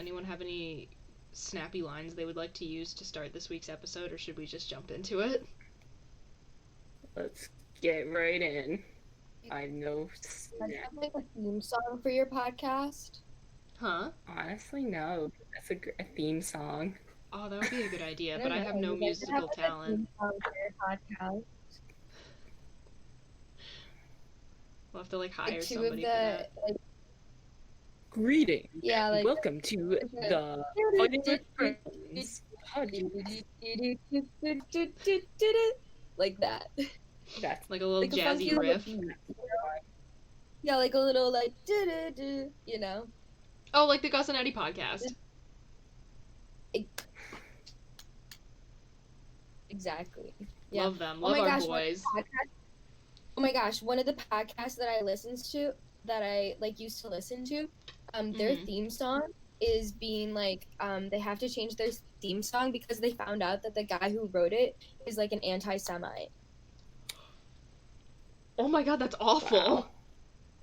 anyone have any snappy lines they would like to use to start this week's episode, or should we just jump into it? Let's get right in. I know. Do you have like a theme song for your podcast? Huh? Honestly, no. That's a theme song. Oh, that would be a good idea, but I have no musical talent. We'll have to like hire somebody for that. Greetings. Yeah, like welcome to the Friends podcast. Like that. That's like a little like jazzy riff. Yeah, like a little like you know. Oh, like the Gus and Eddie podcast. Exactly. Yeah. Love them. Love our boys. Oh my gosh, one of the podcasts that I like used to listen to, their theme song is being like, they have to change their theme song because they found out that the guy who wrote it is like an anti-Semite. Oh my god, that's awful. Wow.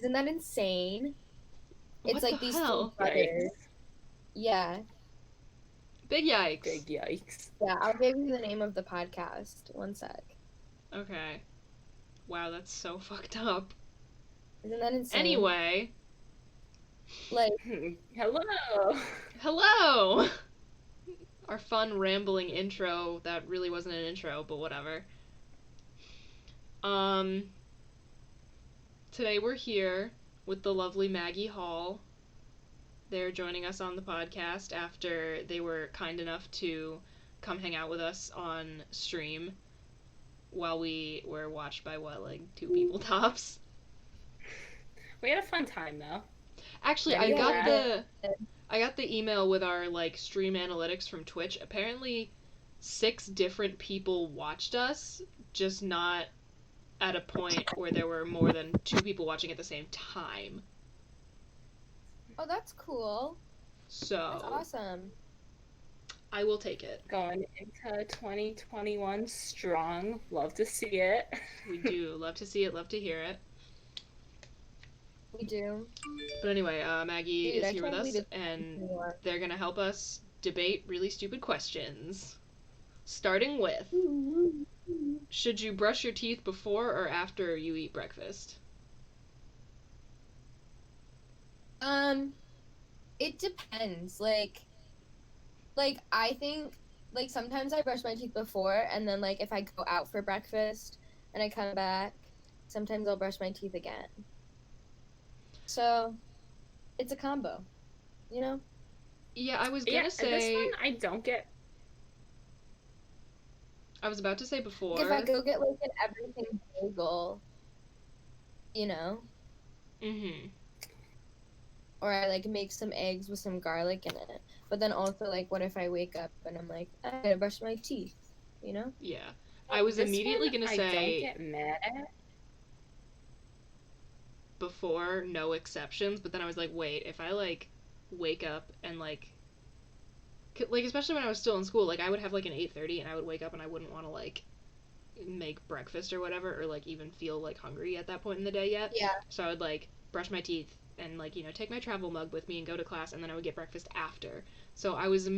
Isn't that insane? It's like these two brothers. Yeah. Big yikes. Big yikes. Yeah, I'll give you the name of the podcast. One sec. Okay. Wow, that's so fucked up. Isn't that insane? Anyway. Like, hello. Hello. Our fun rambling intro that really wasn't an intro, but whatever. Today we're here with the lovely Maggie Hall. They're joining us on the podcast after they were kind enough to come hang out with us on stream while we were watched by, like 2 people tops. We had a fun time, though. Actually, I got the email with our, like, stream analytics from Twitch. Apparently, 6 different people watched us, just not at a point where there were more than 2 people watching at the same time. Oh, that's cool. So. That's awesome. I will take it. Going into 2021 strong. Love to see it. We do. Love to see it. Love to hear it. We do. But anyway, Maggie is here with us, and they're going to help us debate really stupid questions. Starting with, should you brush your teeth before or after you eat breakfast? It depends. Like I think, like, sometimes I brush my teeth before, and then, like, if I go out for breakfast and I come back, sometimes I'll brush my teeth again. So, it's a combo, you know? Yeah, I was gonna say... This one I don't get... I was about to say before... If I go get, like, an everything bagel, you know? Mm-hmm. Or I, like, make some eggs with some garlic in it. But then also, like, what if I wake up and I'm like, I gotta brush my teeth, you know? Yeah. I was immediately gonna say... I don't get mad at. Before, no exceptions, but then I was like, wait, if I, like, wake up and, like, especially when I was still in school, like, I would have, like, an 8:30, and I would wake up and I wouldn't want to, like, make breakfast or whatever, or, like, even feel, like, hungry at that point in the day yet. Yeah. So I would, like, brush my teeth and, like, you know, take my travel mug with me and go to class, and then I would get breakfast after. So I was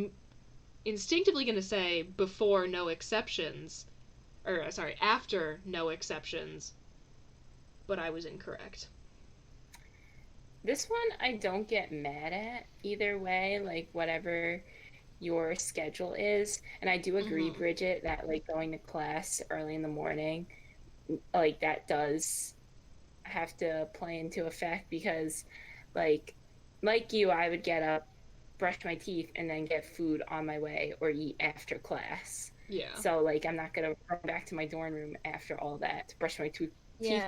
instinctively gonna say before, no exceptions, or, sorry, after, no exceptions, but I was incorrect. This one I don't get mad at either way, like whatever your schedule is. And I do agree, Bridget, that like going to class early in the morning, like that does have to play into effect because like you, I would get up, brush my teeth, and then get food on my way or eat after class. Yeah. So like I'm not gonna run back to my dorm room after all that to brush my teeth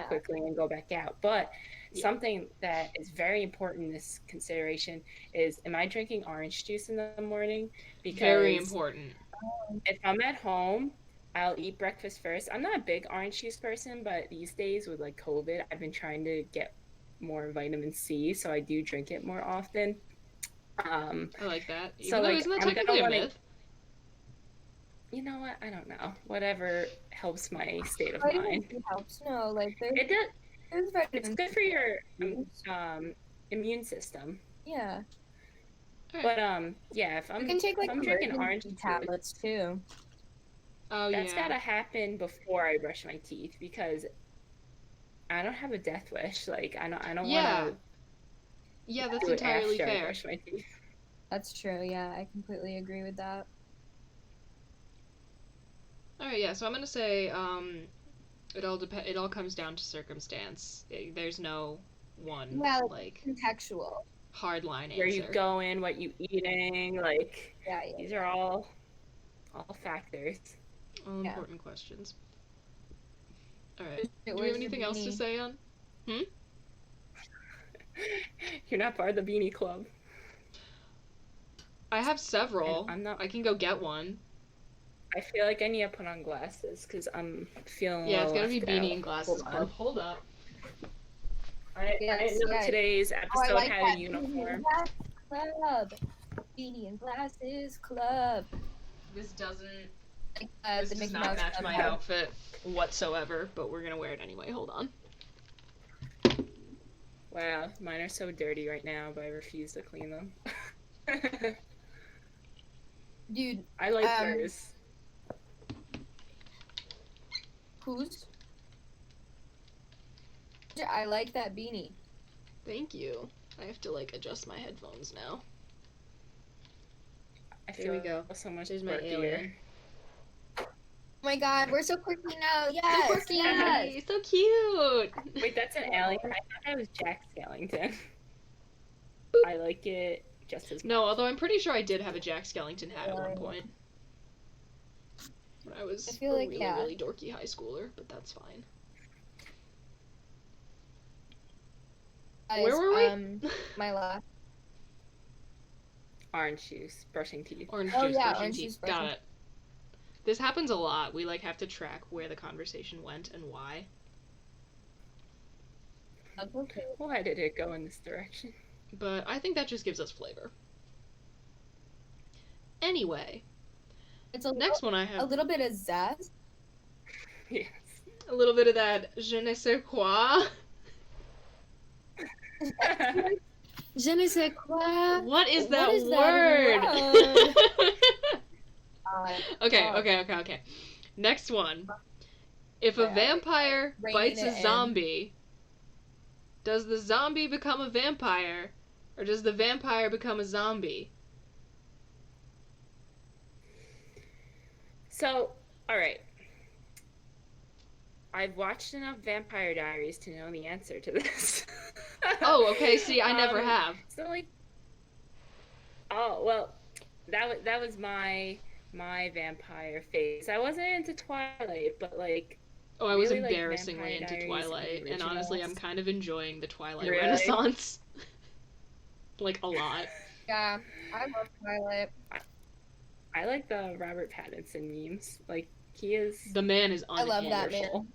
quickly and go back out. But something that is very important in this consideration is, am I drinking orange juice in the morning? Because very important. If I'm at home, I'll eat breakfast first. I'm not a big orange juice person, but these days with like COVID, I've been trying to get more vitamin C, so I do drink it more often. I like that. So like, isn't that technically a myth? You know what? I don't know. Whatever helps my state of mind. It helps. No, like it does. It's good for your immune system. Yeah. But yeah, if You can take like I'm drinking orange emergency juice, tablets too. Oh that's yeah. gotta happen before I brush my teeth because I don't have a death wish. Like I don't Yeah. want Yeah, to that's do it entirely after I fair. brush my teeth. That's true. Yeah, I completely agree with that. All right, yeah. So I'm gonna say it all comes down to circumstance. There's no one Well, like contextual. hard line Where you answer. going, what you eating, like Yeah. these are all factors. All important questions. All right. Do we have anything else to say on? You're not part of the Beanie Club. I have several. I'm not. I can go get one. I feel like I need to put on glasses because I'm feeling. Yeah, it's gotta be Beanie and Glasses Club. Hold up. I didn't know today's episode had a uniform. Club. Beanie and Glasses Club. This doesn't. This does not match my outfit whatsoever, but we're gonna wear it anyway. Hold on. Wow, mine are so dirty right now, but I refuse to clean them. Dude, I like yours. Whose? I like that beanie. Thank you. I have to like adjust my headphones now. Here we go. So much. There's my alien. Oh my god, we're so quirky now. Yes, so quirky. Yes. So cute. Wait, that's an alien. I thought that was Jack Skellington. I like it just as much. No, although I'm pretty sure I did have a Jack Skellington hat at one point. When I was a really dorky high schooler, but that's fine. Where were we? My last. Orange juice, brushing teeth. Orange juice, brushing teeth. Got it. This happens a lot. We have to track where the conversation went and why. Okay. Why did it go in this direction? But I think that just gives us flavor. Anyway, next one I have a little bit of zest. Yes. A little bit of that je ne sais quoi. Je ne sais quoi. What is that word? Okay. Next one. If a vampire bites a zombie, does the zombie become a vampire, or does the vampire become a zombie? So, alright. I've watched enough Vampire Diaries to know the answer to this. Oh, okay. See, I never have. So, oh, well, that was my vampire phase. I wasn't into Twilight, but oh, I was really embarrassingly into Twilight, and honestly, I'm kind of enjoying the Twilight Renaissance. A lot. Yeah, I love Twilight. I like the Robert Pattinson memes. He is... The man is unhinged. I love that man.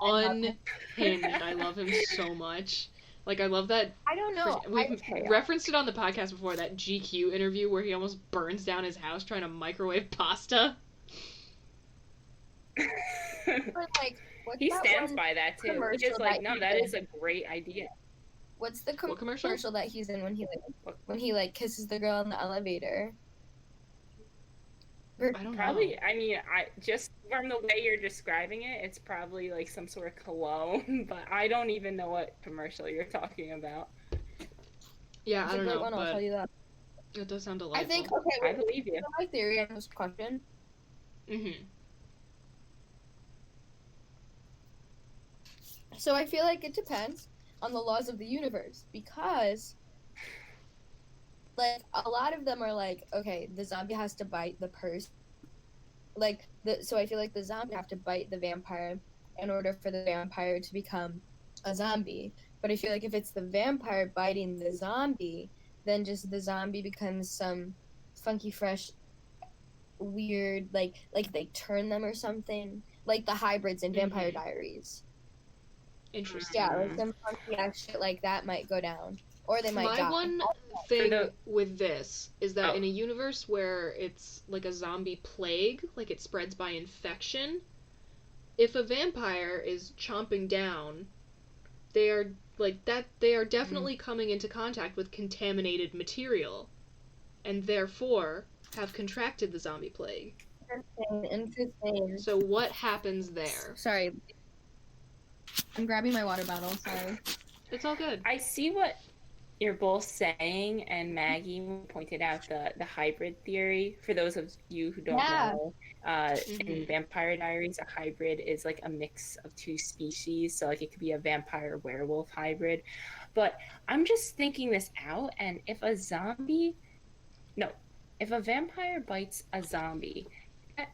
Unhinged. I love him so much. I love that... I don't know. We've referenced it on the podcast before, that GQ interview where he almost burns down his house trying to microwave pasta. He stands by that, too. He's just no, that is a great idea. What's the commercial that he's in when he kisses the girl in the elevator? I don't probably, know. I mean, just from the way you're describing it, it's probably some sort of cologne, but I don't even know what commercial you're talking about. Yeah, I don't know, but I'll tell you that. It does sound delightful. I think, I believe you. My theory on this question. Mm-hmm. So I feel like it depends on the laws of the universe, because a lot of them are okay, the zombie has to bite the person. So I feel like the zombie have to bite the vampire in order for the vampire to become a zombie. But I feel like if it's the vampire biting the zombie, then just the zombie becomes some funky, fresh, weird, they turn them or something. Like the hybrids in Vampire Diaries. Interesting. Yeah, some funky ass shit like that might go down. Or they might die. My one thing with this is that in a universe where it's a zombie plague, it spreads by infection, if a vampire is chomping down, they are definitely coming into contact with contaminated material. and therefore have contracted the zombie plague. Interesting. So what happens there? Sorry. I'm grabbing my water bottle, sorry. It's all good. I see what you're both saying, and Maggie pointed out the hybrid theory. For those of you who don't know, in Vampire Diaries, a hybrid is like a mix of two species. So like it could be a vampire werewolf hybrid. But I'm just thinking this out, and if a vampire bites a zombie,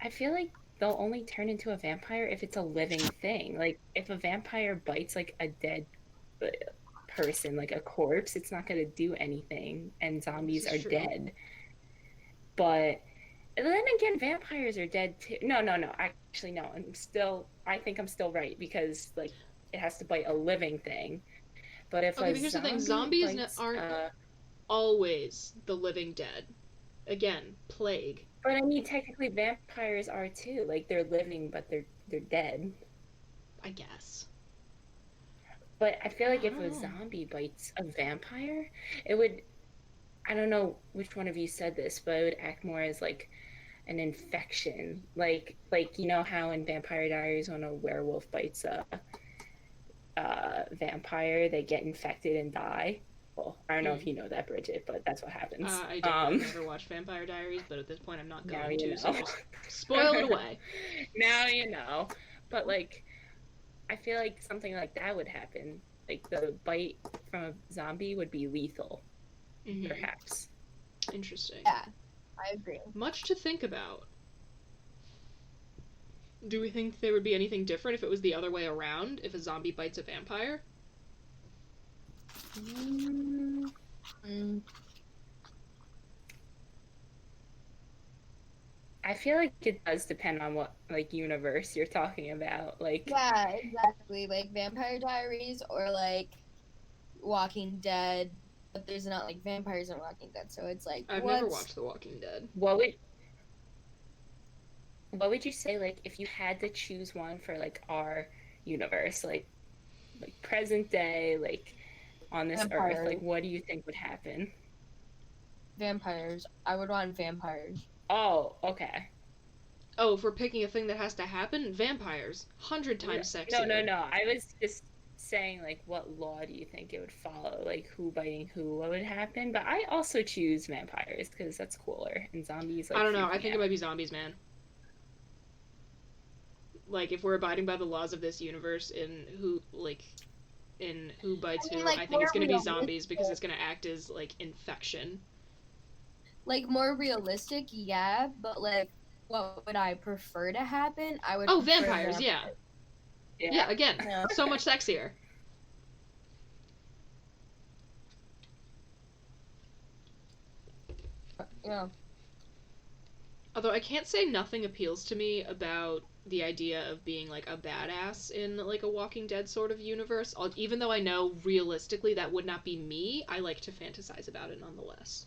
I feel like they'll only turn into a vampire if it's a living thing. Like if a vampire bites like a dead person, like a corpse, it's not going to do anything, and zombies are dead. But then again, vampires are dead too. No, actually no, I think I'm still right, because like it has to bite a living thing. But if but here's the thing, zombies aren't always the living dead. Again, plague. But I mean, technically vampires are too, like they're living but they're dead, I guess. But I feel like if a zombie bites a vampire, it would, I don't know which one of you said this, but it would act more as like an infection. Like you know how in Vampire Diaries when a werewolf bites a vampire, they get infected and die? Well, I don't know if you know that, Bridget, but that's what happens. I don't. I've never watched Vampire Diaries, but at this point I'm not going to, so just spoil it away. Now you know. But like, I feel like something like that would happen. Like the bite from a zombie would be lethal, perhaps. Interesting. Yeah, I agree. Much to think about. Do we think there would be anything different if it was the other way around? If a zombie bites a vampire? I feel like it does depend on what like universe you're talking about. Like yeah, exactly. Like Vampire Diaries or like Walking Dead, but there's not like vampires in Walking Dead, so it's like I've never watched The Walking Dead. What would you say, like, if you had to choose one for like our universe, like present day, like on this earth, like what do you think would happen? Vampires. I would want vampires. Oh, okay. Oh, if we're picking a thing that has to happen, vampires. 100 times sexier. No. I was just saying, like, what law do you think it would follow? Like, who biting who, what would happen? But I also choose vampires, because that's cooler. And zombies, like, I don't know. I think it might be zombies, man. Like, if we're abiding by the laws of this universe in who bites who, like, I think it's going to be zombies, because it's going to act as, like, infection. Like, more realistic, yeah, but, like, what would I prefer to happen? I would vampires, yeah. Yeah, again, so much sexier. Yeah. Although I can't say nothing appeals to me about the idea of being, like, a badass in, like, a Walking Dead sort of universe. Even though I know realistically that would not be me, I like to fantasize about it nonetheless.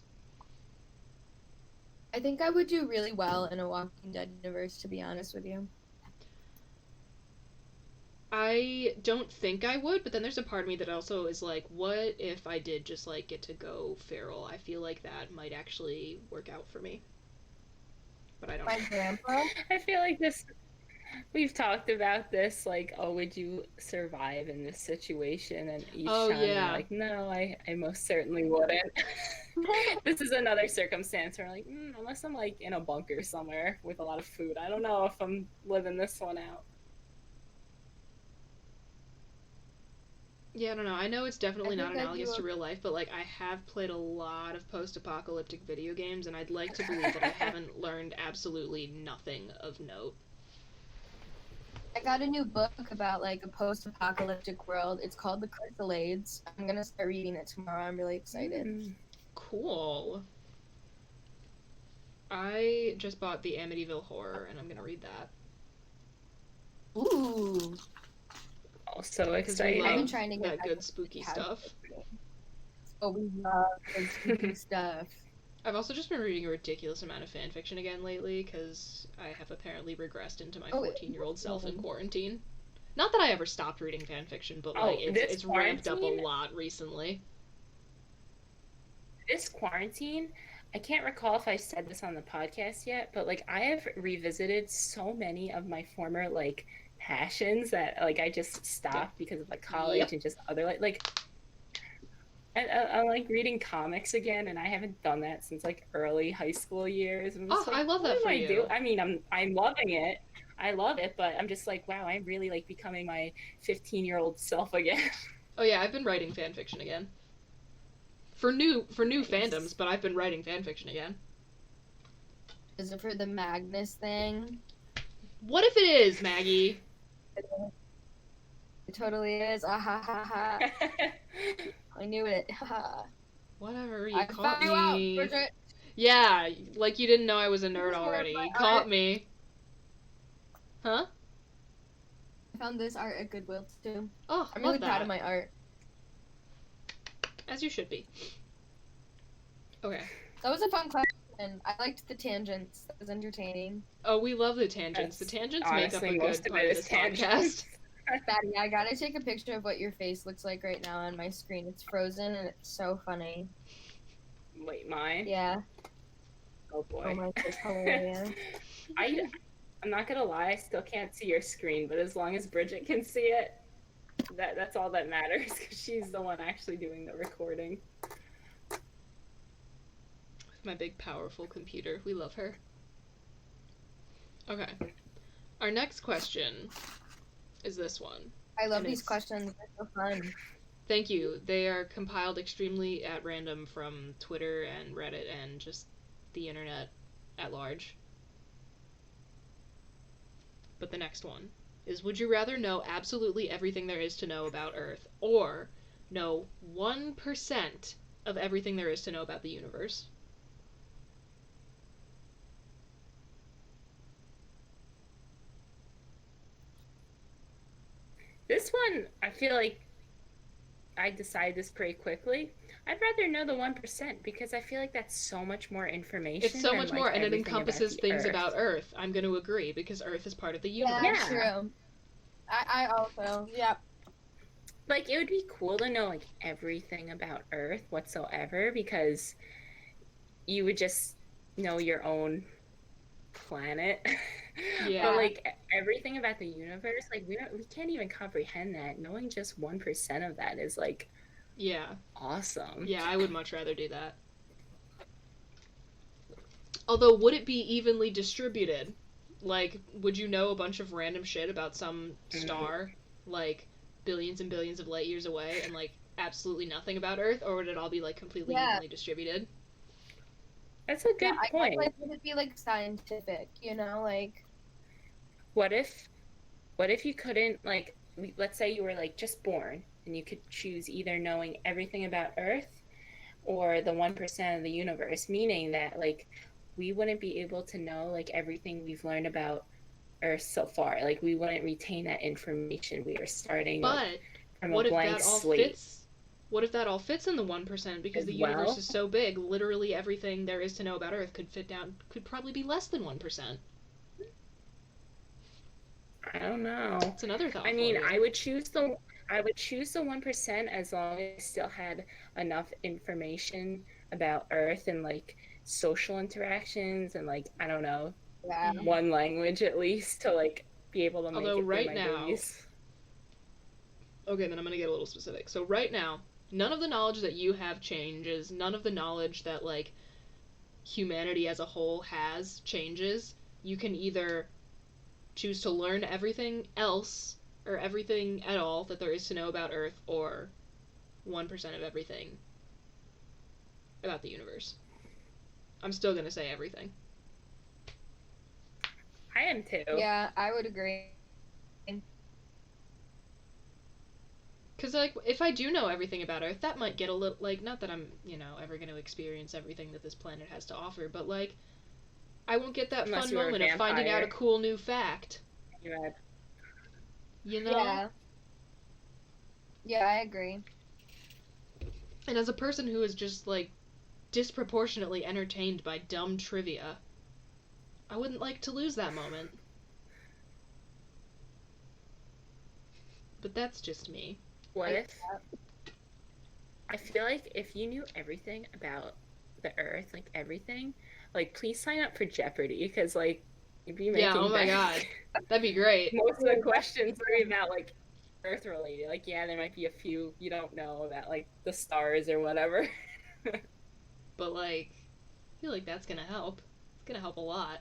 I think I would do really well in a Walking Dead universe, to be honest with you. I don't think I would, but then there's a part of me that also is like, what if I did just, like, get to go feral? I feel like that might actually work out for me. But I don't know. My grandpa? I feel like we've talked about this, like, oh, would you survive in this situation? And each time you're like, no, I most certainly wouldn't. This is another circumstance where, like, unless I'm, like, in a bunker somewhere with a lot of food, I don't know if I'm living this one out. Yeah, I don't know. I know it's definitely not analogous to real life, but, like, I have played a lot of post-apocalyptic video games, and I'd like to believe that I haven't learned absolutely nothing of note. I got a new book about, like, a post-apocalyptic world. It's called The Chrysalides. I'm gonna start reading it tomorrow. I'm really excited. Cool. I just bought the Amityville Horror, and I'm gonna read that. Ooh. Oh, so exciting. I've been trying to get that good spooky stuff. Oh, we love good spooky stuff. I've also just been reading a ridiculous amount of fanfiction again lately, because I have apparently regressed into my 14-year-old self in quarantine. Not that I ever stopped reading fanfiction, but, like, it's ramped up a lot recently. This quarantine, I can't recall if I said this on the podcast yet, but like I have revisited so many of my former like passions that like I just stopped because of like college Yep. and just other like I'm like reading comics again, and I haven't done that since like early high school years. I'm just Oh, like, I love what that am for I do? you. I mean, I'm loving it. I love it, but I'm just like, wow, I'm really like becoming my 15-year-old self again. Oh yeah, I've been writing fan fiction again. For new fandoms, Nice. but I've been writing fan fiction again. Is it for the Magnus thing? What if it is, Maggie? It totally is. Ah ha ha ha. I knew it. Ha ha. Whatever, you I caught found you out, me. Bridget. Yeah, like you didn't know I was a nerd This is more of already. my You caught art. me. Huh? I found this art at Goodwill too. Oh, I'm love really proud that. of my art. As you should be. Okay. That was a fun question. I liked the tangents. That was entertaining. Oh, we love the tangents. That's the tangents make up a honestly, most good of part it of is this tangents. podcast. Maddie, I gotta take a picture of what your face looks like right now on my screen. It's frozen and it's so funny. Wait, mine? Yeah. Oh boy. Oh my, it's hilarious. I'm not gonna lie, I still can't see your screen, but as long as Bridget can see it, that's all that matters, because she's the one actually doing the recording. My big, powerful computer. We love her. Okay. Our next question is this one. I love And these it's- questions. They're so fun. Thank you. They are compiled extremely at random from Twitter and Reddit and just the internet at large. But the next one is, would you rather know absolutely everything there is to know about Earth, or know 1% of everything there is to know about the universe? This one, I feel like I decided this pretty quickly. I'd rather know the 1% because I feel like that's so much more information. It's so than, much like, more, and it everything about encompasses the things Earth. about Earth. I'm going to agree, because Earth is part of the universe. Yeah, Yeah. true. I also, yeah. Like, it would be cool to know, like, everything about Earth whatsoever, because you would just know your own planet. Yeah. But, like, everything about the universe, like, we can't even comprehend that. Knowing just 1% of that is, like, Yeah. awesome. Yeah, I would much rather do that. Although, would it be evenly distributed? Like, would you know a bunch of random shit about some star, like, billions and billions of light years away, and, like, absolutely nothing about Earth? Or would it all be, like, completely evenly distributed? That's a good I point. guess, like, would it be, like, scientific, you know? Like, What if you couldn't, like, let's say you were, like, just born, and you could choose either knowing everything about Earth or the 1% of the universe, meaning that, like, we wouldn't be able to know, like, everything we've learned about Earth so far. Like, we wouldn't retain that information. We are starting, But like, from what a if blank that all slate. fits? What if that all fits in the 1%? Because As the universe well? is so big, literally everything there is to know about Earth could probably be less than 1%. I don't know. It's another thought. I mean, for you. I would choose the 1% as long as I still had enough information about Earth and, like, social interactions and, like, I don't know, yeah. one language at least to, like, be able to make Although it through right my now- days. Okay, then I'm gonna get a little specific. So right now, none of the knowledge that you have changes. None of the knowledge that, like, humanity as a whole has changes. You can either choose to learn everything else, or everything at all that there is to know about Earth, or 1% of everything about the universe. I'm still gonna say everything. I am too. Yeah, I would agree. Because, like, if I do know everything about Earth, that might get a little, like, not that I'm, ever going to experience everything that this planet has to offer, but, like, I won't get that Unless fun you were a moment of finding out a vampire. cool new fact. Yeah. You know? Yeah. Yeah, I agree. And as a person who is just, like, disproportionately entertained by dumb trivia, I wouldn't like to lose that moment. But that's just me. What if? I feel like if you knew everything about the earth, like everything, like please sign up for Jeopardy, because like you'd be Yeah, making oh my god. That'd be great. most of the questions are about like earth related. Like, yeah, there might be a few you don't know about, like the stars or whatever. But, like, I feel like that's gonna help. It's gonna help a lot.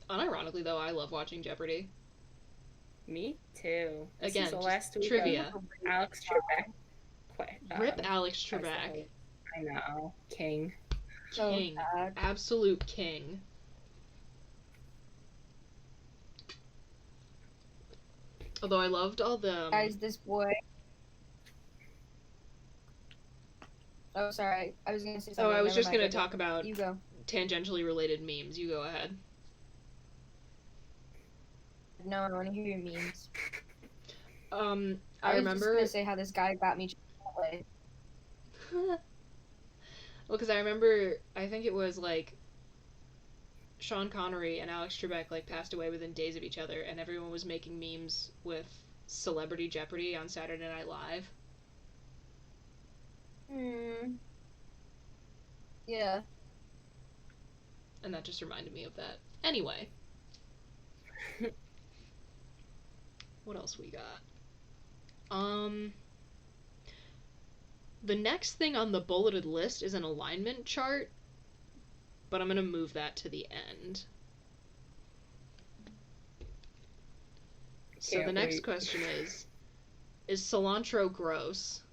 Unironically, though, I love watching Jeopardy. Me too. This Again, is the just last week trivia. of Alex Trebek. Rip Alex Trebek. I know. King. King. So Absolute king. Although I loved all the... guys, this boy. Oh, sorry. I was gonna say something. Oh, I was Never just mind, gonna Jackie. talk about You go. tangentially related memes. You go ahead. No, I want to hear your memes. I was remember... just gonna say how this guy got me Chipotle. Well, because I remember, I think it was, like, Sean Connery and Alex Trebek, like, passed away within days of each other, and everyone was making memes with Celebrity Jeopardy on Saturday Night Live. Yeah. And that just reminded me of that. Anyway. What else we got? The next thing on the bulleted list is an alignment chart, but I'm gonna move that to the end. So the next question is cilantro gross?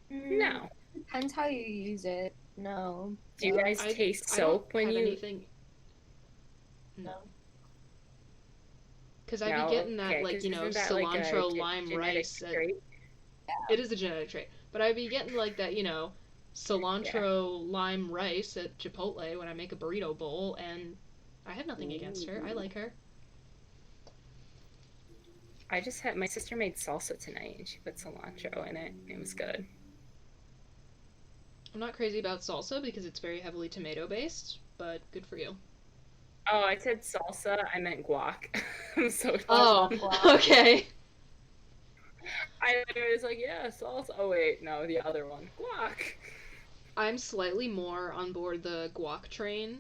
No. Depends how you use it. No. Do you guys taste soap when you... anything... No. Because I'd be getting that, like, you know, cilantro lime rice. It is a genetic trait. But I'd be getting, like, that, you know, cilantro lime rice at Chipotle when I make a burrito bowl, and I have nothing against her. I like her. I just had... My sister made salsa tonight, and she put cilantro in it. It was good. I'm not crazy about salsa because it's very heavily tomato-based, but good for you. Oh, I said salsa. I meant guac. I'm so dumb. Oh, okay. I was like, yeah, salsa. Oh, wait, no, the other one. Guac. I'm slightly more on board the guac train,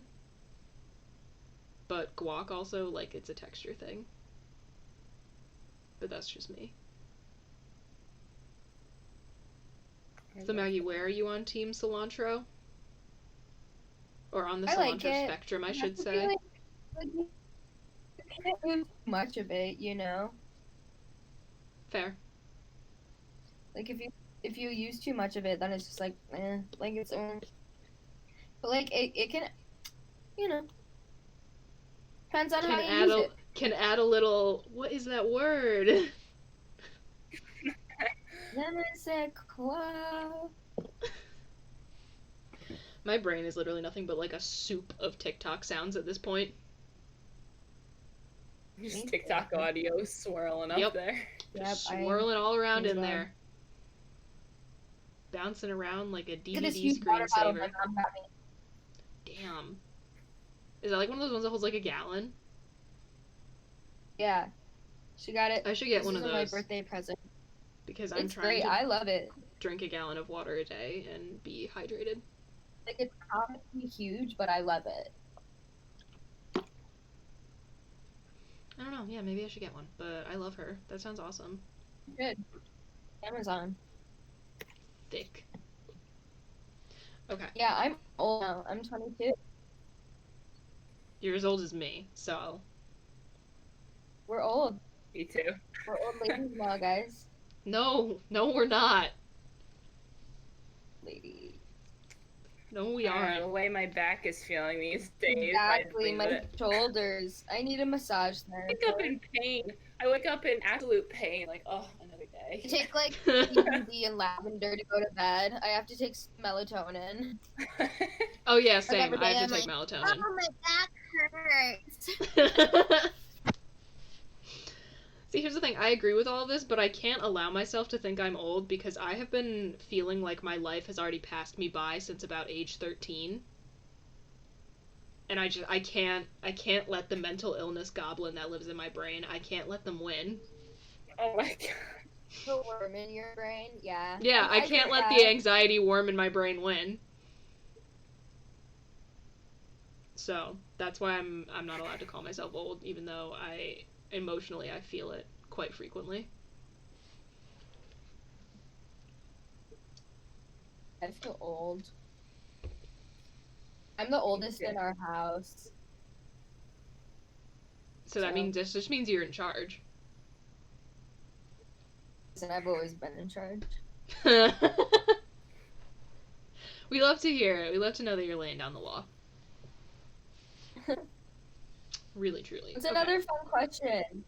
but guac also, like, it's a texture thing. But that's just me. So, Maggie, where are you on Team Cilantro? Or on the cilantro spectrum, I should say. Like, you can't use much of it, you know? Fair. Like, if you use too much of it, then it's just like, like it's but like it can, you know, depends on how you use it. Can add a little, what is that word? My brain is literally nothing but like a soup of TikTok sounds at this point. Just TikTok audio swirling up there. Just swirling all around in there. Bouncing around like a DVD screensaver. Damn. Is that like one of those ones that holds like a gallon? Yeah. She got it. I should get one of those. My birthday present. Because I'm trying to I love it. Drink a gallon of water a day and be hydrated. Like, it's not huge, but I love it. I don't know. Yeah, maybe I should get one. But I love her. That sounds awesome. Good. Amazon. Thick. Okay. Yeah, I'm old now. I'm 22. You're as old as me, so... We're old. Me too. We're old ladies now, guys. No, we're not. Ladies. No, we aren't. The way my back is feeling these days. Exactly, my shoulders. I need a massage there. I wake up in pain. I wake up in absolute pain. Like, oh, another day. I take, like, CBD and lavender to go to bed. I have to take melatonin. Oh, yeah, same. I have to take melatonin. Oh, my back hurts. See, here's the thing. I agree with all of this, but I can't allow myself to think I'm old because I have been feeling like my life has already passed me by since about age 13. And I can't let the mental illness goblin that lives in my brain, I can't let them win. Oh my god. The worm in your brain, yeah. Yeah, I get can't let that. the anxiety worm in my brain win. So that's why I'm not allowed to call myself old, even though emotionally I feel it quite frequently. I feel old. I'm the oldest in our house. So that means this just means you're in charge. And I've always been in charge. We love to hear it. We love to know that you're laying down the law. Really, truly. It's another fun question.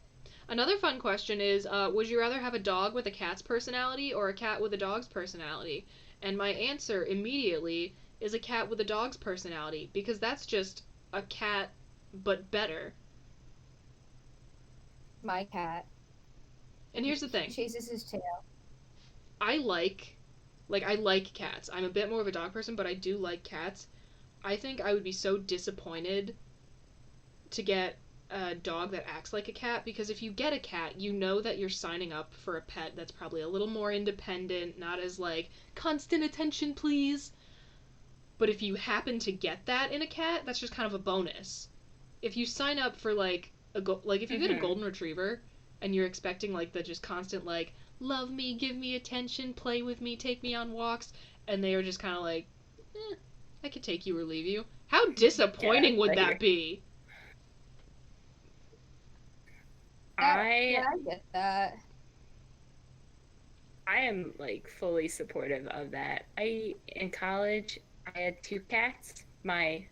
Another fun question is, would you rather have a dog with a cat's personality or a cat with a dog's personality? And my answer immediately is a cat with a dog's personality, because that's just a cat, but better. My cat. And here's the thing. He chases his tail. I like cats. I'm a bit more of a dog person, but I do like cats. I think I would be so disappointed to get a dog that acts like a cat, because if you get a cat, you know that you're signing up for a pet that's probably a little more independent, not as like constant attention please. But if you happen to get that in a cat, that's just kind of a bonus. If you sign up for like if you get a golden retriever and you're expecting like the just constant like love me, give me attention, play with me, take me on walks, and they are just kind of like, I could take you or leave you. How disappointing would that be? I get that. I am like fully supportive of that. In college, I had 2 cats. My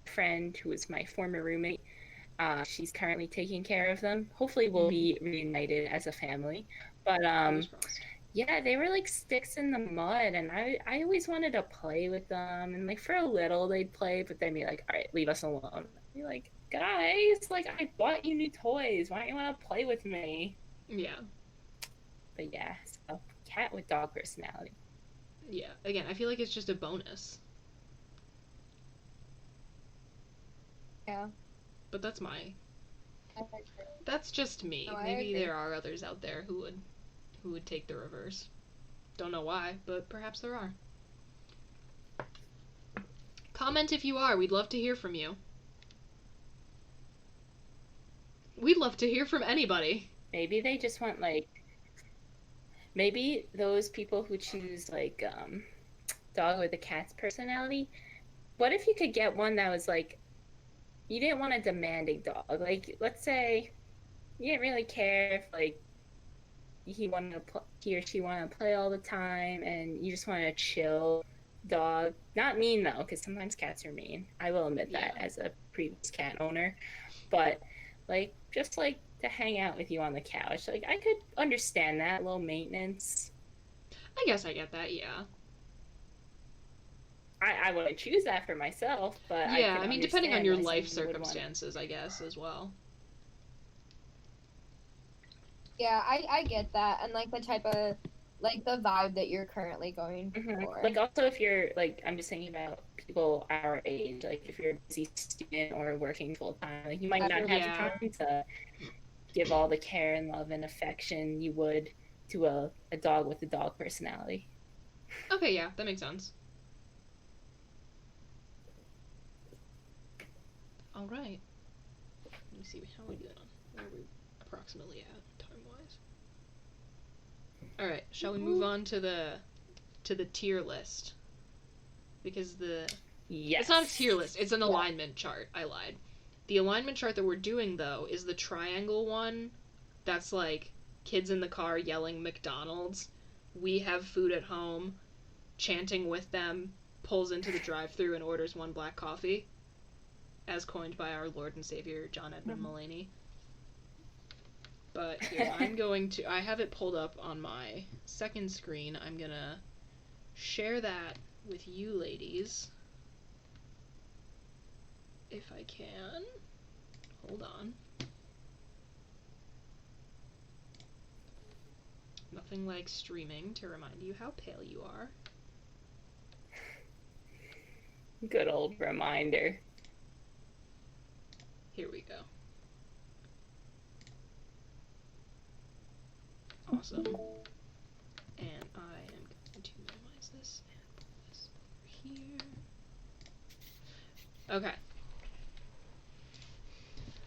friend, who was my former roommate, she's currently taking care of them. Hopefully we'll be reunited as a family. But yeah, they were like sticks in the mud, and I always wanted to play with them, and like for a little they'd play, but then be like, all right, leave us alone. I'd be like, guys, like I bought you new toys. Why don't you want to play with me? Yeah. But yeah, so cat with dog personality. Yeah, again, I feel like it's just a bonus. Yeah. But that's just me. No, Maybe there are others out there who would take the reverse. Don't know why, but perhaps there are. Comment if you are. We'd love to hear from you. We'd love to hear from anybody. Maybe they just want like, maybe those people who choose like dog with a cat's personality, what if you could get one that was like, you didn't want a demanding dog. Like, let's say you didn't really care if like he or she wanted to play all the time, and you just wanted a chill dog. Not mean though, because sometimes cats are mean. I will admit that as a previous cat owner. But like, just like to hang out with you on the couch. Like, I could understand that, low maintenance. I guess I get that, yeah. I wouldn't choose that for myself, but yeah, I mean, depending on your life circumstances, I guess, as well. Yeah, I get that, and like the type of, like the vibe that you're currently going for. Like also if you're like, I'm just thinking about people our age, like if you're a busy student or working full time, like you might not have the time to give all the care and love and affection you would to a dog with a dog personality. Okay, yeah, that makes sense. All right. Let me see, how are we doing? Where are we approximately at time-wise? All right, shall we move on to the tier list? Because it's not a tier list, it's an alignment chart. I lied. The alignment chart that we're doing, though, is the triangle one. That's like kids in the car yelling McDonald's. We have food at home. Chanting with them. Pulls into the drive-thru and orders 1 black coffee. As coined by our Lord and Savior, John Edmund Mulaney. But here, I have it pulled up on my second screen. I'm gonna share that with you ladies. If I can. Hold on. Nothing like streaming to remind you how pale you are. Good old reminder. Here we go. Awesome. And I am going to minimize this and put this over here. Okay.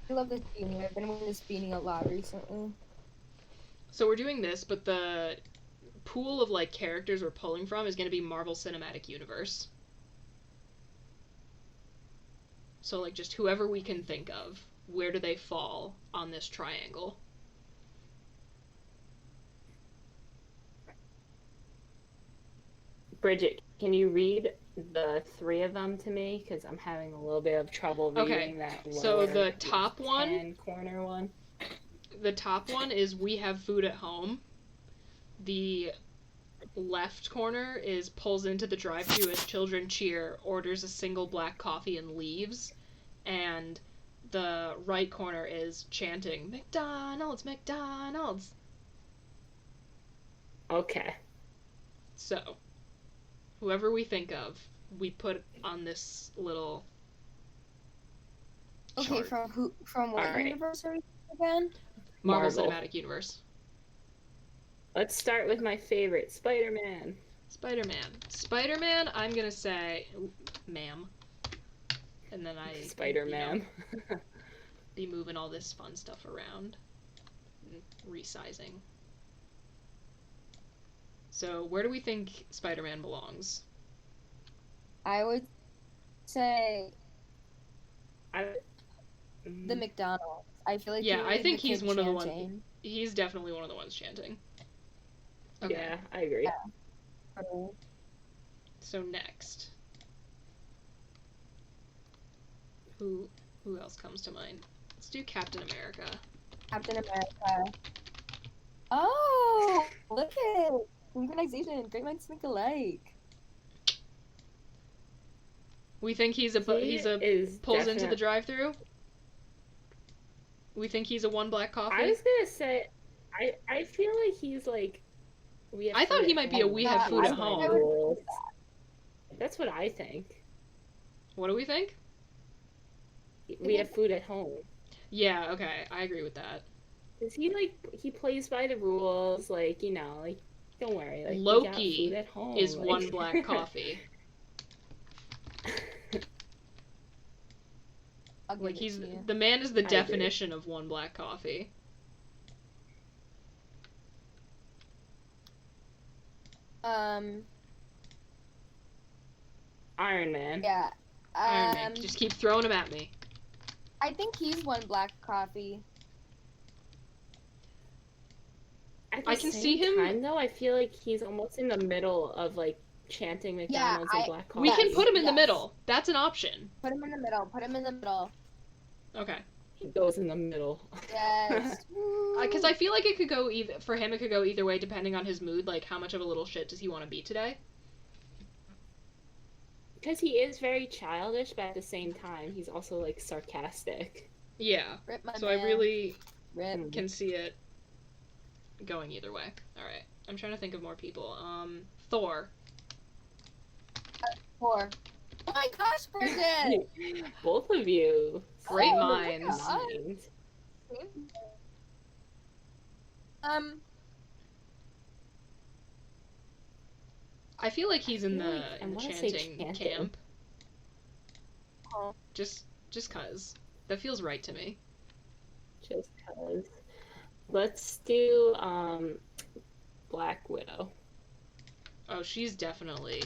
I love this beanie. I've been wearing this beanie a lot recently. So we're doing this, but the pool of like characters we're pulling from is going to be Marvel Cinematic Universe. So like just whoever we can think of, where do they fall on this triangle? Bridget, can you read the three of them to me? Because I'm having a little bit of trouble reading that lower so the top one, corner one. The top one is We Have Food at Home. The left corner is pulls into the drive-thru as children cheer, orders a single black coffee and leaves. And the right corner is chanting, McDonald's, McDonald's. Okay. So, whoever we think of, we put on this little Okay, chart. from what universe are we again? Marvel Cinematic Universe. Let's start with my favorite, Spider-Man. Spider-Man, I'm gonna say, ma'am. And then Spider-Man. Be moving all this fun stuff around. And resizing. So, where do we think Spider-Man belongs? I would say the McDonald's. I feel like I think he's one chanting. of the ones. He's definitely one of the ones chanting. Okay. Yeah, I agree. Yeah. So next, who else comes to mind? Let's do Captain America. Captain America. Oh, look at it. Synchronization. Great minds think alike. We think he's pulls into the drive-thru. We think he's a one black coffee. I was gonna say, I feel like he's like. I thought he might be a We Have Food at Home. That's what I think. What do we think? We have food at home. Yeah, okay, I agree with that. Cause he plays by the rules, like, you know, like, don't worry, like, Loki food at home, is like... one black coffee. Like the man is the definition of one black coffee. Iron Man. Yeah. Iron Man. Just keep throwing him at me. I think he's one black coffee. I can see him. Time, though, I feel like he's almost in the middle of like chanting McDonald's and black coffee. We can put him in the middle. That's an option. Put him in the middle. Okay. He goes in the middle. Yes. Because I feel like it could go for him. It could go either way depending on his mood. Like, how much of a little shit does he want to be today? Because he is very childish, but at the same time, he's also like sarcastic. Yeah. So I really can see it going either way. All right. I'm trying to think of more people. Thor. Thor. Oh my gosh, Bridget! Both of you. Great minds. I feel like he's in the chanting camp. Oh. Just cause. That feels right to me. Just cause. Let's do Black Widow. Oh, she's definitely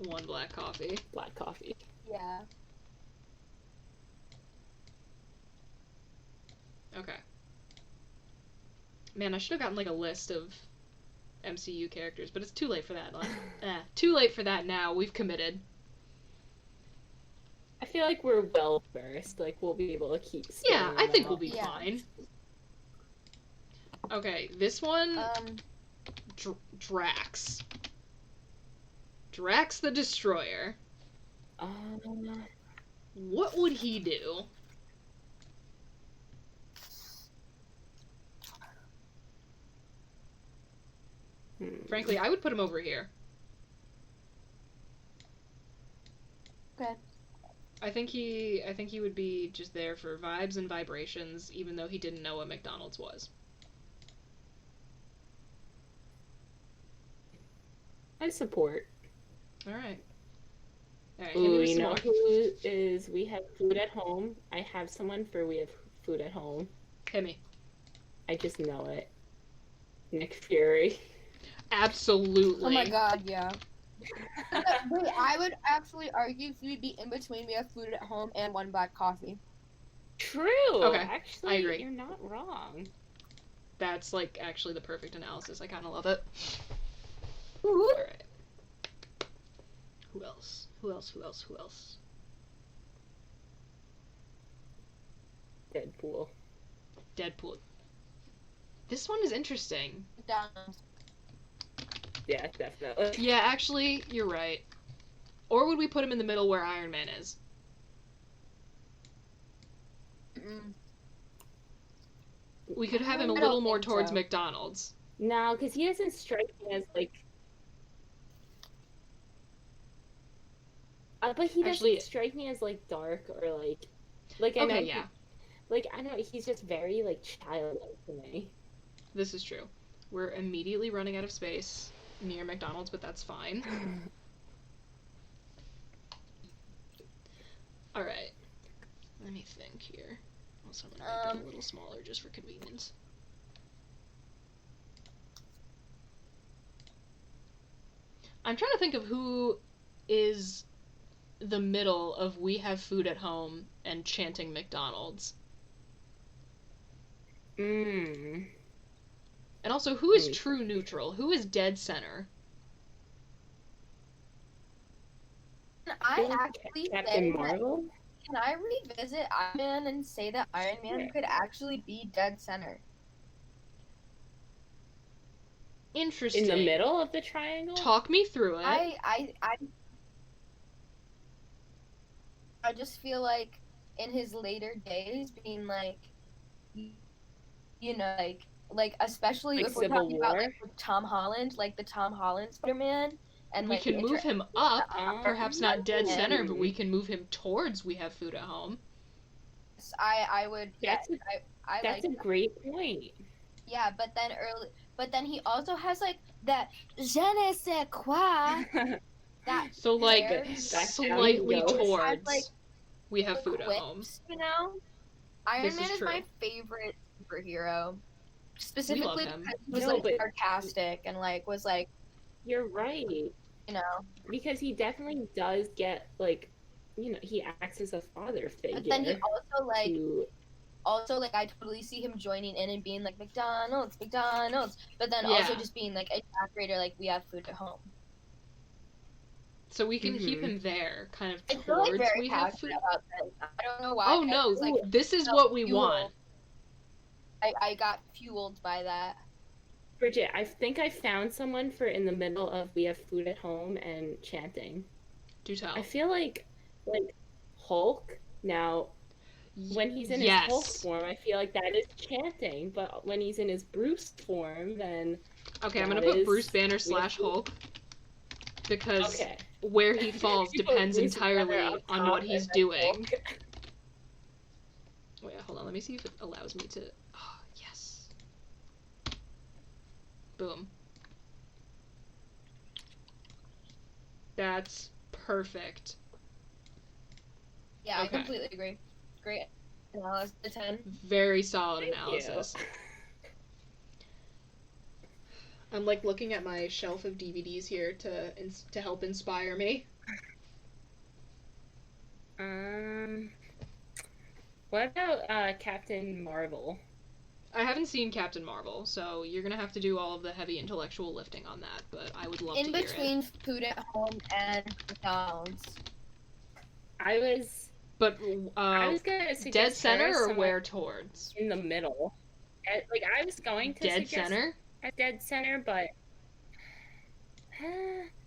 one black coffee. Black coffee. Yeah. Okay. Man, I should have gotten like a list of MCU characters, but it's too late for that. Too late for that now. We've committed. I feel like we're well versed. Like, we'll be able to keep. Yeah, I think we'll be fine. Okay, this one. Drax. Drax the Destroyer. What would he do? Frankly, I would put him over here. Okay. I think he would be just there for vibes and vibrations, even though he didn't know what McDonald's was. I support. All right. All right. Hit me Ooh, with you some know more. who is We Have Food at Home? I have someone for We Have Food at Home. Hit me. I just know it. Nick Fury. Absolutely. Oh my god, yeah. Wait, I would actually argue he would be in between We Have Food at Home and One Black Coffee. True. Okay, Actually, I agree. you're not wrong. That's like actually the perfect analysis. I kind of love it. Woo-hoo. All right. Who else? Who else? Who else? Who else? Deadpool. Deadpool. This one is interesting. McDonald's. Yeah, definitely. Yeah, actually, you're right. Or would we put him in the middle where Iron Man is? Mm. We could have him a I little don't more think towards so. McDonald's. No, because he doesn't strike me as like. But he doesn't Actually- strike me as like dark or like I know. Okay, yeah. Like I know he's just very like childlike to me. This is true. We're immediately running out of space near McDonald's, but that's fine. Alright. Let me think here. Also, I'm gonna make it a little smaller just for convenience. I'm trying to think of who is the middle of We Have Food at Home and Chanting McDonald's. Mmm. And also, who is true neutral? Who is dead center? Can I actually Captain say Marvel? can I revisit Iron Man and say that Iron Man could actually be dead center? Interesting. In the middle of the triangle? Talk me through it. I just feel like in his later days being like, you know, like especially Like if we're Civil talking about War? like with Tom Holland, like the Tom Holland Spider-Man, and We like can move him up, perhaps not dead Yeah. center, but we can move him towards We Have Food at Home. I would. That's I That's like a great point. Yeah, but then he also has like that je ne sais quoi. That So, like, hair, slightly goes. towards like, We Have Food at Home. quips, you know. Iron This Man is is true. my favorite superhero, specifically him. because he was No, like but- sarcastic and like was like, You're right. you know. Because he definitely does get, like, you know, he acts as a father figure. But then he also like to- I totally see him joining in and being like McDonald's, but then Yeah. also just being like a operator like We Have Food at Home. So we can keep Mhm. him there, kind of I feel like towards very We Have passionate Food. about this. I don't know why. Oh I no, just, like, this is felt what we fueled. want. I got fueled by that. Bridget, I think I found someone for in the middle of We Have Food at Home and Chanting. Do tell. I feel like Hulk now. When he's in his Hulk form, I feel like that is Chanting, but when he's in his Bruce form, then Okay, I'm gonna that put is Bruce Banner We Have / Food. Hulk because Okay. where he falls You put depends Bruce Banner entirely up on top what he's and then doing. Hulk. Wait, hold on. Let me see if it allows me to. Oh, yes. Boom. That's perfect. Yeah, Okay. I completely agree. Great analysis. 10. Very solid Thank you. analysis. I'm like looking at my shelf of DVDs here to help inspire me. What about Captain Marvel? I haven't seen Captain Marvel, so you're gonna have to do all of the heavy intellectual lifting on that. But I would love In to hear it. between Food at Home and McDonald's. But I was gonna suggest dead center her or somewhere where towards? in the middle. Like I was going to Dead suggest center? at dead center, but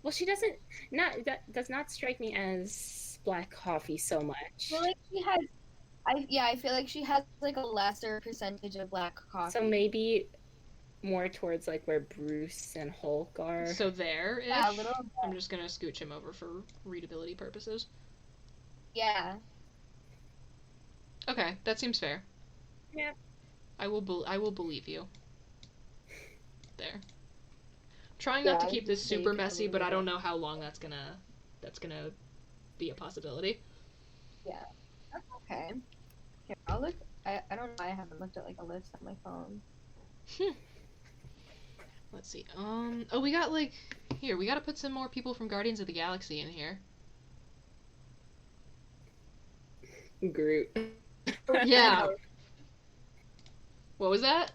well, she does not strike me as black coffee so much. I feel like she has. I feel like she has like a lesser percentage of black coffee. So maybe more towards like where Bruce and Hulk are. So there-ish? Yeah, a little bit. I'm just gonna scooch him over for readability purposes. Yeah. Okay, that seems fair. Yeah. I will believe you. There. Trying not to keep this so you super can messy, but I remove don't it. know how long that's gonna be a possibility. Yeah. That's okay. Here, I'll look. I don't know. I haven't looked at like a list on my phone. Let's see. Oh, we got like here. We gotta put some more people from Guardians of the Galaxy in here. Groot. Yeah. What was that?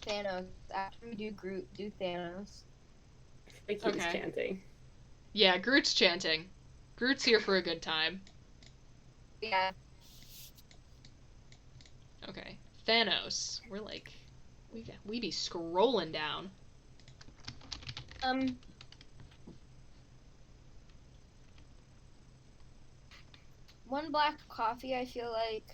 Thanos. After we do Groot, do Thanos. Like he was Okay. chanting. Yeah, Groot's chanting. Groot's here for a good time. Yeah. Okay. Thanos. We're like, we be scrolling down. One black coffee. I feel like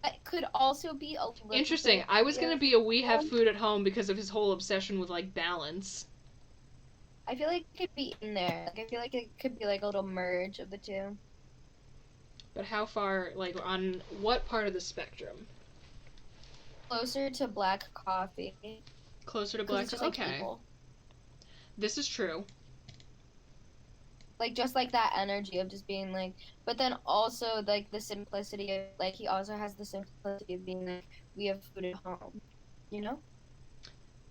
it could also be a little Interesting. bit I was gonna be a we have of- food at home because of his whole obsession with like balance. I feel like it could be in there. Like I feel like it could be like a little merge of the two. But how far, like, on what part of the spectrum? Closer to black coffee. Closer to 'Cause black. it's just like Okay. people. This is true. Like just like that energy of just being like, but then also like the simplicity of like he also has the simplicity of being like we have food at home, you know.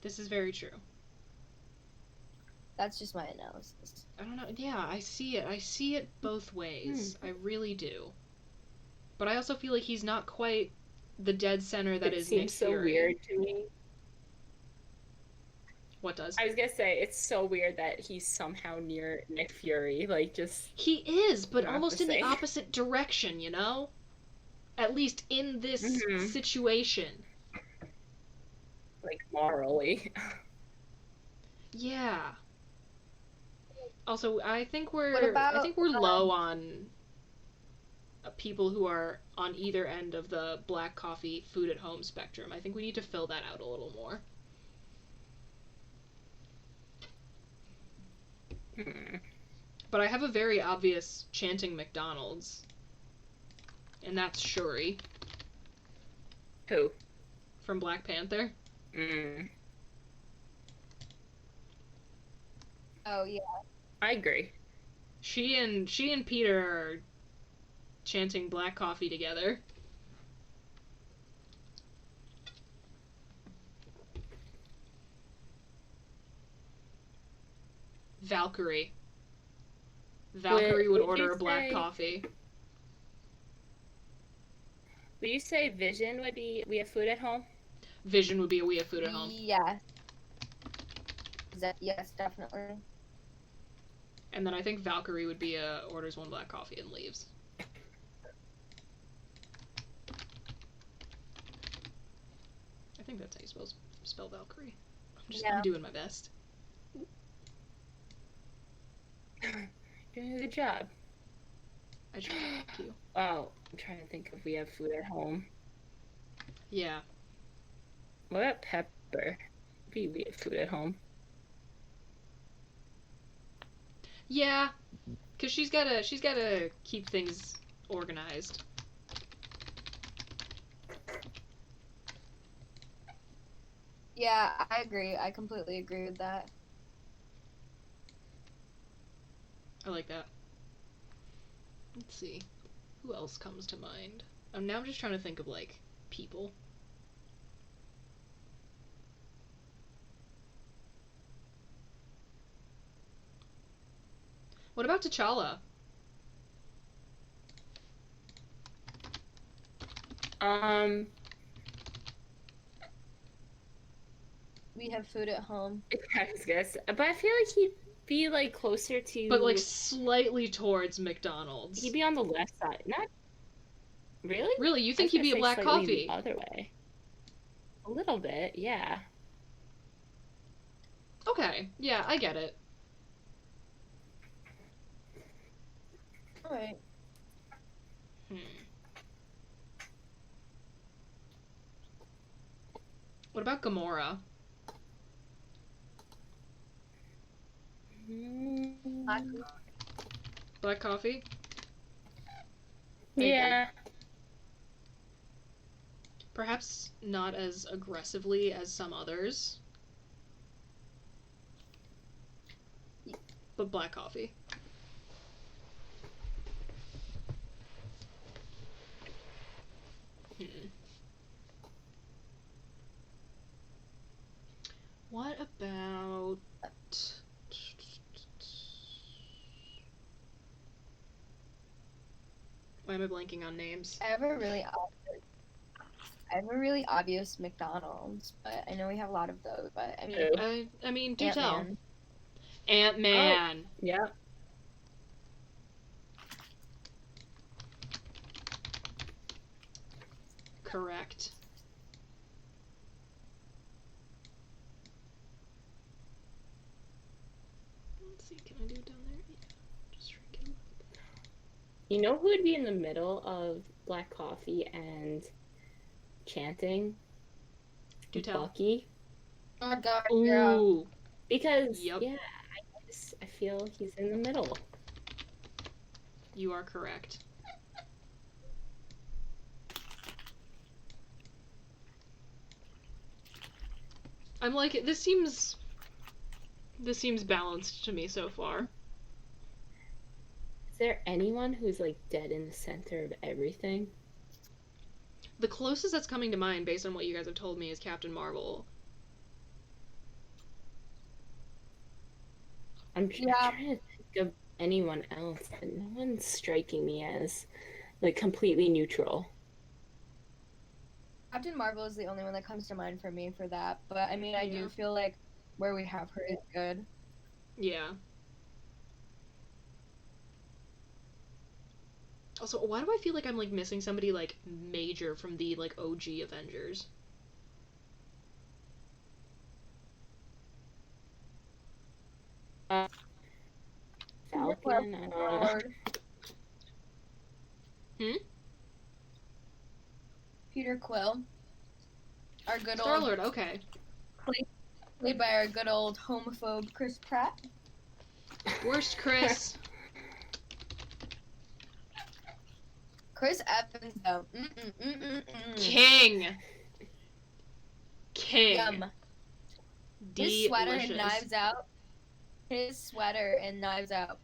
This is very true. That's just my analysis. I don't know. Yeah, I see it. I see it both ways. I really do. But I also feel like he's not quite the dead center that is Nick seems so Fury. weird to me. What does? I was gonna say it's so weird that he's somehow near Nick Fury. Like just He is, but Not almost the in the same. opposite direction, you know? At least in this situation. like morally. Yeah. Also, I think What we're about, low on people who are on either end of the black coffee food at home spectrum. I think we need to fill that out a little more. But I have a very obvious chanting McDonald's. And that's Shuri. Who? From Black Panther. Oh yeah. I agree. She and Peter are chanting black coffee together. Valkyrie. Valkyrie would order a black coffee. Would you say Vision would be we have food at home? Vision would be a we have food at home. Yeah. Yes, definitely. And then I think Valkyrie would be a orders one black coffee and leaves. I think that's how you spell Valkyrie. I'm doing my best. Doing a good job. I try. Thank you. Oh, I'm trying to think if we have food at home. Yeah. What about Pepper? Maybe we have food at home. Yeah, cause she's gotta keep things organized. Yeah, I agree. I completely agree with that. I like that. Let's see, who else comes to mind? Now I'm just trying to think of like people. What about T'Challa? We have food at home. I was gonna say, but I feel like he'd be like closer to. But like slightly towards McDonald's. He'd be on the left side. Not really. Really, you think he'd be a black coffee? The other way. A little bit, yeah. Okay, yeah, I get it. Alright. What about Gamora? Black coffee? Yeah. Perhaps not as aggressively as some others. but black coffee. What about... Why am I blanking on names? I have a really obvious McDonald's, but I know we have a lot of those. But I mean, do Ant-Man. tell. Ant-Man. Oh, yeah. Correct. Let's see, can I do it down there? Yeah, just shrink it a little bit. You know who would be in the middle of black coffee and chanting? Do tell. Bucky. Oh my god, Ooh. Because, Yep. yeah, I feel he's in the middle. You are correct. I'm like, this seems balanced to me so far. Is there anyone who's like dead in the center of everything? The closest that's coming to mind, based on what you guys have told me, is Captain Marvel. I'm trying to think of anyone else, and no one's striking me as like completely neutral. Captain Marvel is the only one that comes to mind for me for that. But I mean, I Yeah. do feel like where we have her is good. Yeah. Also, why do I feel like I'm like missing somebody like major from the like OG Avengers? Falcon? I don't know. Peter Quill. Our good Star-Lord, okay. played by our good old homophobe Chris Pratt. Worst Chris. Chris Evans, though. King. Yum. His sweater and Delicious. Knives Out. His sweater and Knives Out.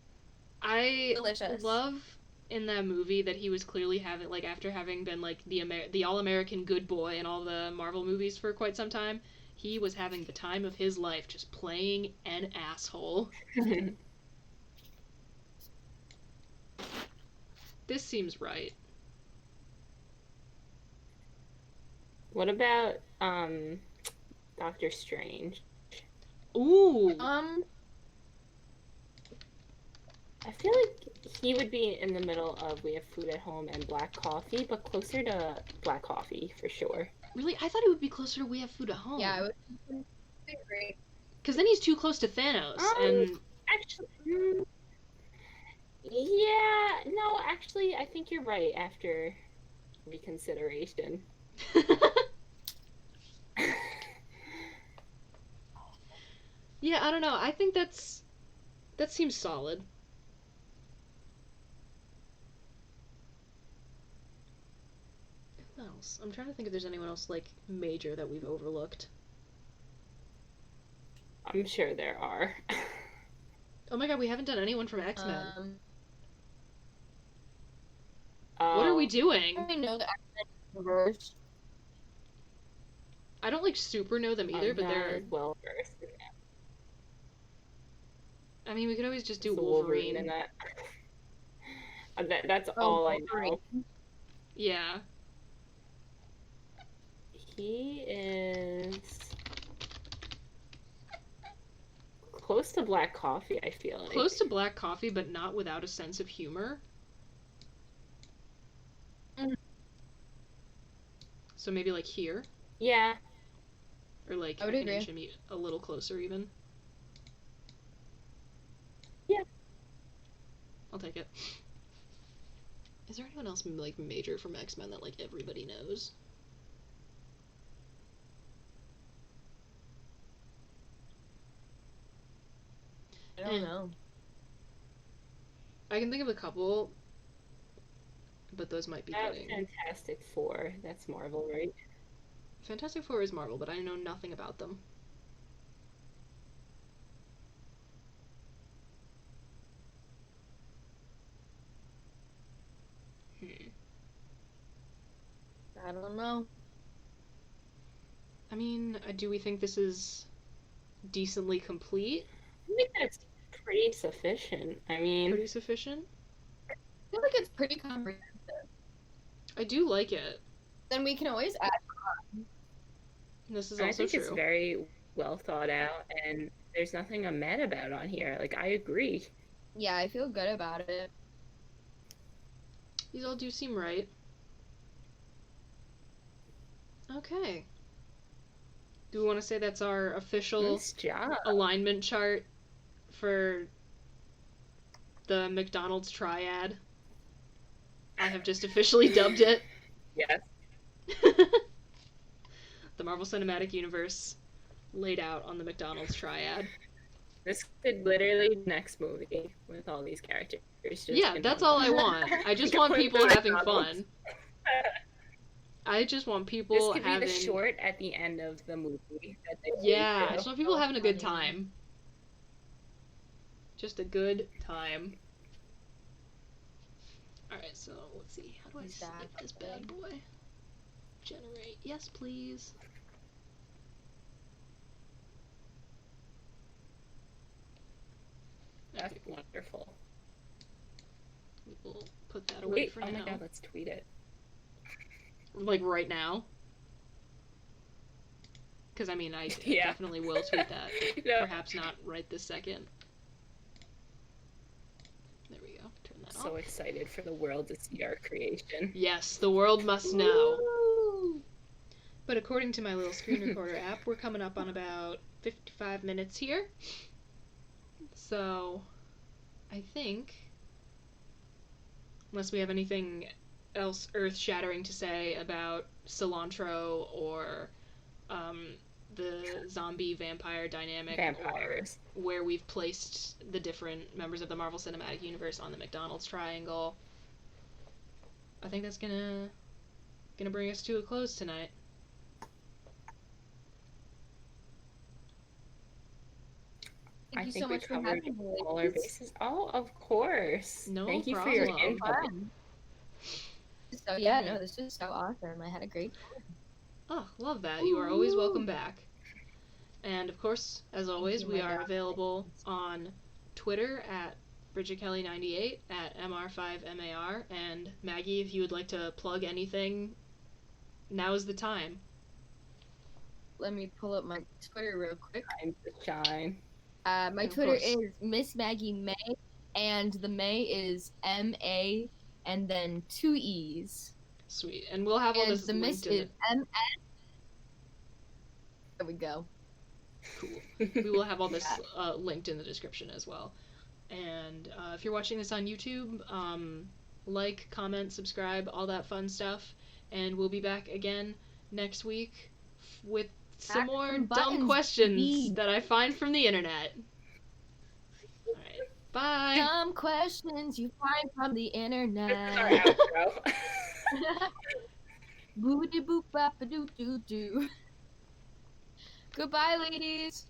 I Delicious. love in that movie that he was clearly having, like, after having been like the all-American good boy in all the Marvel movies for quite some time, he was having the time of his life just playing an asshole. This seems right. What about Doctor Strange? Ooh. I feel like he would be in the middle of We Have Food at Home and Black Coffee, but closer to Black Coffee for sure. Really? I thought it would be closer to We Have Food at Home. Yeah, it would be great. Because then he's too close to Thanos, and... Actually, actually, I think you're right after reconsideration. Yeah, I don't know. I think that seems solid. Who else? I'm trying to think if there's anyone else, like, major that we've overlooked. I'm sure there are. Oh my god, we haven't done anyone from X-Men. What are we doing? I know the X-Men universe. I don't, like, super know them either, but they're... well versed in that. I mean, we could always just do Wolverine in that. That's all I know. Yeah. He is close to Black Coffee, I feel like. Close to Black Coffee, but not without a sense of humor. So maybe, like, here? Yeah. Or, like, I would agree. inch him a little closer, even. Yeah. I'll take it. Is there anyone else, like, major from X-Men that, like, everybody knows? I don't know. I can think of a couple, but those might be That's getting... Fantastic Four. That's Marvel, right? Fantastic Four is Marvel, but I know nothing about them. I don't know. I mean, do we think this is decently complete? I think that's pretty sufficient. I mean, Pretty sufficient? I feel like it's pretty comprehensive. I do like it. Then we can always add. This is I also think it's true. very well thought out, and there's nothing I'm mad about on here. Like, I agree. Yeah, I feel good about it. These all do seem right. Okay. Do we want to say that's our official Nice job. alignment chart for the McDonald's triad? I have just officially dubbed it. Yes. The Marvel Cinematic Universe laid out on the McDonald's triad. This could literally be the next movie with all these characters. Just Yeah, in that's one all I film. want. I just want Going people to having McDonald's. fun. I just want people This could having... be the short at the end of the movie that they Yeah, I do. just want people having a good funny. time. Just a good time. Alright, so let's see. How do I Is that skip this bad boy? Generate. Yes, please. That's wonderful. We'll put that away Wait, for oh now. my god, let's tweet it. Like right now? Because I mean, I Yeah. definitely will tweet that. No. Perhaps not right this second. There we go. Turn that So off. excited for the world to see our creation. Yes, the world must know. Woo! But according to my little screen recorder app, we're coming up on about 55 minutes here. So, I think, unless we have anything else earth-shattering to say about cilantro or the zombie-vampire dynamic, Vampires. or where we've placed the different members of the Marvel Cinematic Universe on the McDonald's triangle, I think that's gonna bring us to a close tonight. Thank you think so we much for covered having me. all our bases. Oh, of course. No Thank you for your problem. input. Fun. So yeah, no, this was so awesome. I had a great time. Oh, love that. You are always welcome back. And of course, as always, you, we my are dog. available on Twitter at BridgetKelly98, at MR5MAR, and Maggie, if you would like to plug anything, now is the time. Let me pull up my Twitter real quick. Time to shine. My Of Twitter course. is Miss Maggie May, and the May is MA and then 2 E's. Sweet. And we'll have all And this the Miss linked in is MS. There we go. Cool. We will have all this linked in the description as well. And if you're watching this on YouTube, like, comment, subscribe, all that fun stuff. And we'll be back again next week with some Ask more some dumb buttons, questions please. that I find from the internet. Alright, bye! Dumb questions you find from the This is our internet. outro. Boo-de-boop-bop-a-doo-doo-doo. Goodbye, ladies.